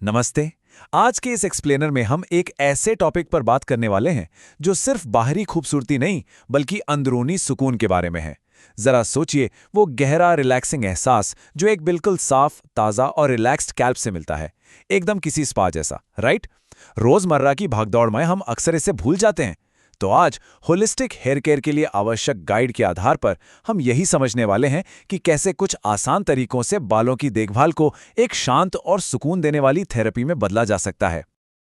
नमस्ते। आज के इस एक्सप्लेनर में हम एक ऐसे टॉपिक पर बात करने वाले हैं जो सिर्फ बाहरी खूबसूरती नहीं बल्कि अंदरूनी सुकून के बारे में है। जरा सोचिए वो गहरा रिलैक्सिंग एहसास जो एक बिल्कुल साफ, ताज़ा और रिलैक्स्ड कैल्प से मिलता है, एकदम किसी स्पा जैसा, राइट? रोजमर्रा की भागदौड़ में हम अक्सर इसे भूल जाते हैं। तो आज होलिस्टिक हेयर केयर के लिए आवश्यक गाइड के आधार पर हम यही समझने वाले हैं कि कैसे कुछ आसान तरीकों से बालों की देखभाल को एक शांत और सुकून देने वाली थेरेपी में बदला जा सकता है।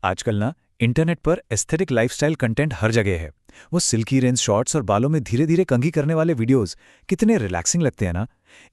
आजकल ना इंटरनेट पर एस्थेटिक लाइफस्टाइल कंटेंट हर जगह है। वो सिल्की रेंज शॉट्स और बालों में धीरे धीरे कंघी करने वाले वीडियोस कितने रिलैक्सिंग लगते हैं ना।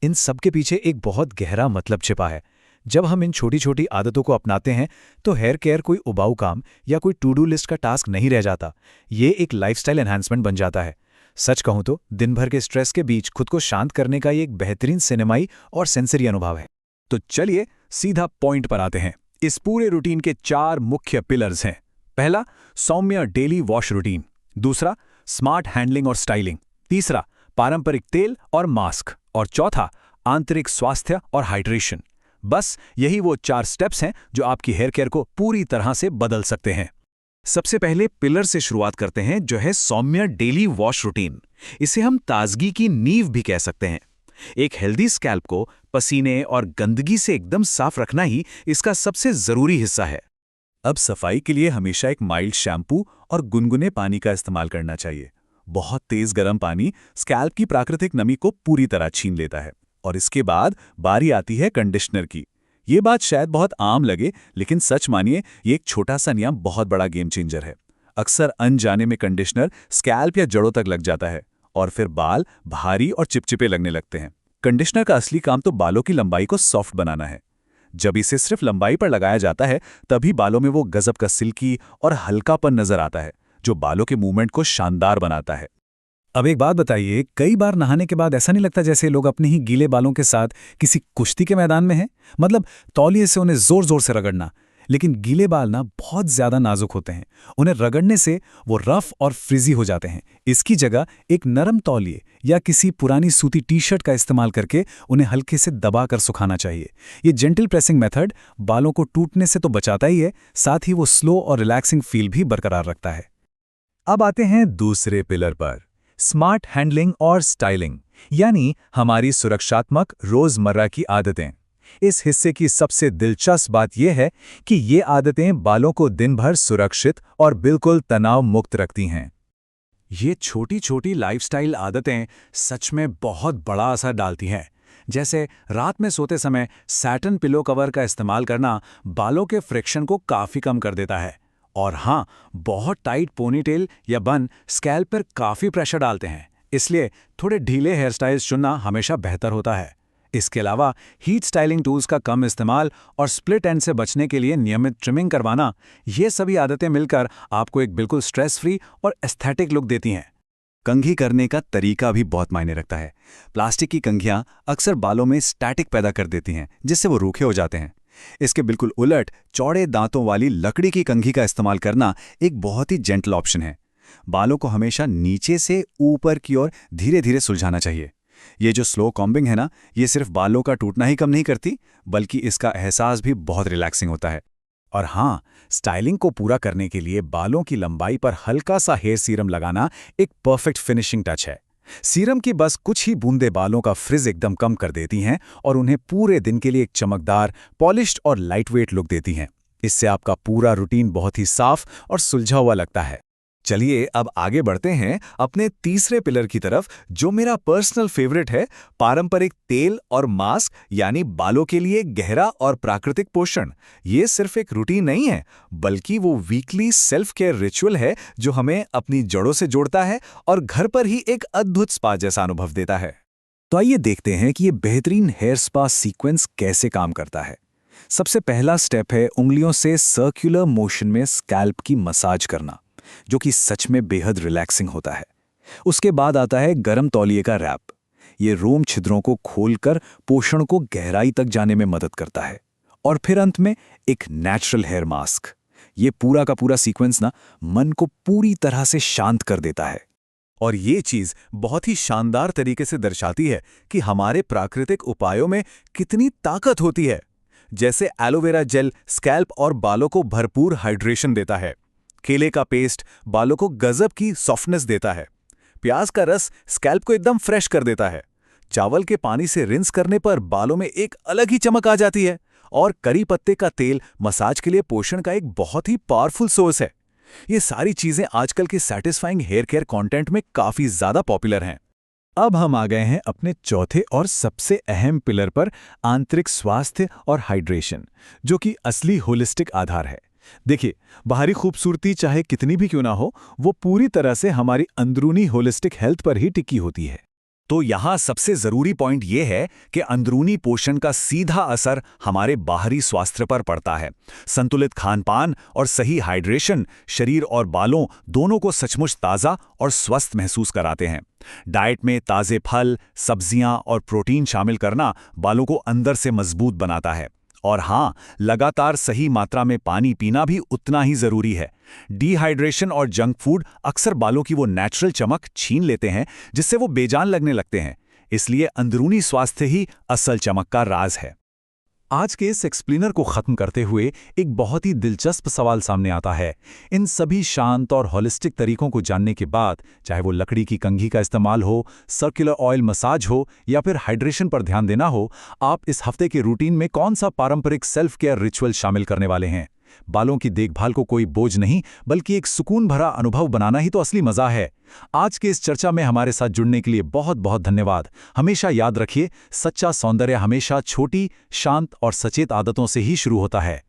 इन सब के पीछे एक बहुत गहरा मतलब छिपा है। जब हम इन छोटी छोटी आदतों को अपनाते हैं तो हेयर केयर कोई उबाऊ काम या कोई टू डू लिस्ट का टास्क नहीं रह जाता। ये एक लाइफस्टाइल एनहांसमेंट बन जाता है। सच कहूं तो दिन भर के स्ट्रेस के बीच खुद को शांत करने का ये एक बेहतरीन सिनेमाई और सेंसरी अनुभव है। तो चलिए सीधा पॉइंट पर आते हैं। इस पूरे रूटीन के 4 मुख्य पिलर्स हैं। पहला, सौम्य डेली वॉश रूटीन। दूसरा, स्मार्ट हैंडलिंग और स्टाइलिंग। तीसरा, पारंपरिक तेल और मास्क। और चौथा, आंतरिक स्वास्थ्य और हाइड्रेशन। बस यही वो 4 स्टेप्स हैं जो आपकी हेयर केयर को पूरी तरह से बदल सकते हैं। सबसे पहले पिलर से शुरुआत करते हैं जो है सौम्य डेली वॉश रूटीन। इसे हम ताजगी की नींव भी कह सकते हैं। एक हेल्दी स्कैल्प को पसीने और गंदगी से एकदम साफ रखना ही इसका सबसे जरूरी हिस्सा है। अब सफाई के लिए हमेशा एक माइल्ड शैम्पू और गुनगुने पानी का इस्तेमाल करना चाहिए। बहुत तेज गर्म पानी स्कैल्प की प्राकृतिक नमी को पूरी तरह छीन लेता है। और इसके बाद बारी आती है कंडीशनर की। ये बात शायद बहुत आम लगे, लेकिन सच मानिए ये एक छोटा सा नियम बहुत बड़ा गेम चेंजर है। अक्सर अनजाने में कंडीशनर स्कैल्प या जड़ों तक लग जाता है और फिर बाल भारी और चिपचिपे लगने लगते हैं। कंडीशनर का असली काम तो बालों की लंबाई को सॉफ्ट बनाना है। जब इसे सिर्फ लंबाई पर लगाया जाता है तभी बालों में वो गजब का सिल्की और हल्कापन नजर आता है जो बालों के मूवमेंट को शानदार बनाता है। अब एक बात बताइए, कई बार नहाने के बाद ऐसा नहीं लगता जैसे लोग अपने ही गीले बालों के साथ किसी कुश्ती के मैदान में हैं? मतलब तौलिए से उन्हें जोर जोर से रगड़ना। लेकिन गीले बाल ना बहुत ज्यादा नाजुक होते हैं। उन्हें रगड़ने से वो रफ और फ्रिजी हो जाते हैं। इसकी जगह एक नरम तौलिए या किसी पुरानी सूती टी शर्ट का इस्तेमाल करके उन्हें हल्के से दबाकर सुखाना चाहिए। ये जेंटल प्रेसिंग मेथड बालों को टूटने से तो बचाता ही है, साथ ही वो स्लो और रिलैक्सिंग फील भी बरकरार रखता है। अब आते हैं दूसरे पिलर पर, स्मार्ट हैंडलिंग और स्टाइलिंग, यानी हमारी सुरक्षात्मक रोजमर्रा की आदतें। इस हिस्से की सबसे दिलचस्प बात यह है कि ये आदतें बालों को दिन भर सुरक्षित और बिल्कुल तनाव मुक्त रखती हैं। ये छोटी छोटी लाइफस्टाइल आदतें सच में बहुत बड़ा असर डालती हैं। जैसे रात में सोते समय सैटिन पिलो कवर का इस्तेमाल करना बालों के फ्रिक्शन को काफ़ी कम कर देता है। और हाँ, बहुत टाइट पोनीटेल या बन स्कैल्प पर काफ़ी प्रेशर डालते हैं, इसलिए थोड़े ढीले हेयर स्टाइल्स चुनना हमेशा बेहतर होता है। इसके अलावा हीट स्टाइलिंग टूल्स का कम इस्तेमाल और स्प्लिट एंड से बचने के लिए नियमित ट्रिमिंग करवाना, ये सभी आदतें मिलकर आपको एक बिल्कुल स्ट्रेस फ्री और एस्थेटिक लुक देती हैं। कंघी करने का तरीका भी बहुत मायने रखता है। प्लास्टिक की कंघियां अक्सर बालों में स्टैटिक पैदा कर देती हैं, जिससे वो रूखे हो जाते हैं। इसके बिल्कुल उलट चौड़े दांतों वाली लकड़ी की कंघी का इस्तेमाल करना एक बहुत ही जेंटल ऑप्शन है। बालों को हमेशा नीचे से ऊपर की ओर धीरे धीरे सुलझाना चाहिए। ये जो स्लो कॉम्बिंग है ना, ये सिर्फ बालों का टूटना ही कम नहीं करती, बल्कि इसका एहसास भी बहुत रिलैक्सिंग होता है। और हाँ, स्टाइलिंग को पूरा करने के लिए बालों की लंबाई पर हल्का सा हेयर सीरम लगाना एक परफेक्ट फिनिशिंग टच है। सीरम की बस कुछ ही बूंदें बालों का फ्रिज एकदम कम कर देती हैं और उन्हें पूरे दिन के लिए एक चमकदार, पॉलिश्ड और लाइटवेट लुक देती हैं। इससे आपका पूरा रूटीन बहुत ही साफ और सुलझा हुआ लगता है। चलिए अब आगे बढ़ते हैं अपने तीसरे पिलर की तरफ, जो मेरा पर्सनल फेवरेट है, पारंपरिक तेल और मास्क, यानी बालों के लिए गहरा और प्राकृतिक पोषण। ये सिर्फ एक रूटीन नहीं है, बल्कि वो वीकली सेल्फ केयर रिचुअल है जो हमें अपनी जड़ों से जोड़ता है और घर पर ही एक अद्भुत स्पा जैसा अनुभव देता है। तो आइए देखते हैं कि ये बेहतरीन हेयर स्पा सीक्वेंस कैसे काम करता है। सबसे पहला स्टेप है उंगलियों से सर्कुलर मोशन में स्कैल्प की मसाज करना, जो कि सच में बेहद रिलैक्सिंग होता है। उसके बाद आता है गरम तौलिए का रैप। ये रोम छिद्रों को खोलकर पोषण को गहराई तक जाने में मदद करता है। और फिर अंत में एक नेचुरल हेयर मास्क। ये पूरा का पूरा सीक्वेंस ना मन को पूरी तरह से शांत कर देता है। और ये चीज बहुत ही शानदार तरीके से दर्शाती है कि हमारे प्राकृतिक उपायों में कितनी ताकत होती है। जैसे एलोवेरा जेल स्कैल्प और बालों को भरपूर हाइड्रेशन देता है। केले का पेस्ट बालों को गजब की सॉफ्टनेस देता है। प्याज का रस स्कैल्प को एकदम फ्रेश कर देता है। चावल के पानी से रिंस करने पर बालों में एक अलग ही चमक आ जाती है। और करी पत्ते का तेल मसाज के लिए पोषण का एक बहुत ही पावरफुल सोर्स है। ये सारी चीजें आजकल के सैटिस्फाइंग हेयर केयर कंटेंट में काफी ज्यादा पॉपुलर हैं। अब हम आ गए हैं अपने चौथे और सबसे अहम पिलर पर, आंतरिक स्वास्थ्य और हाइड्रेशन, जो कि असली होलिस्टिक आधार है। देखिए, बाहरी खूबसूरती चाहे कितनी भी क्यों ना हो, वो पूरी तरह से हमारी अंदरूनी होलिस्टिक हेल्थ पर ही टिकी होती है। तो यहाँ सबसे जरूरी पॉइंट ये है कि अंदरूनी पोषण का सीधा असर हमारे बाहरी स्वास्थ्य पर पड़ता है। संतुलित खानपान और सही हाइड्रेशन शरीर और बालों दोनों को सचमुच ताज़ा और स्वस्थ महसूस कराते हैं। डाइट में ताज़े फल, सब्जियां और प्रोटीन शामिल करना बालों को अंदर से मजबूत बनाता है। और हाँ, लगातार सही मात्रा में पानी पीना भी उतना ही जरूरी है। डिहाइड्रेशन और जंक फूड अक्सर बालों की वो नेचुरल चमक छीन लेते हैं, जिससे वो बेजान लगने लगते हैं। इसलिए अंदरूनी स्वास्थ्य ही असल चमक का राज है। आज के इस एक्सप्लेनर को खत्म करते हुए एक बहुत ही दिलचस्प सवाल सामने आता है। इन सभी शांत और होलिस्टिक तरीकों को जानने के बाद, चाहे वो लकड़ी की कंघी का इस्तेमाल हो, सर्कुलर ऑयल मसाज हो या फिर हाइड्रेशन पर ध्यान देना हो, आप इस हफ्ते के रूटीन में कौन सा पारंपरिक सेल्फ केयर रिचुअल शामिल करने वाले हैं? बालों की देखभाल को कोई बोझ नहीं, बल्कि एक सुकून भरा अनुभव बनाना ही तो असली मजा है। आज के इस चर्चा में हमारे साथ जुड़ने के लिए बहुत बहुत धन्यवाद। हमेशा याद रखिए, सच्चा सौंदर्य हमेशा छोटी, शांत और सचेत आदतों से ही शुरू होता है।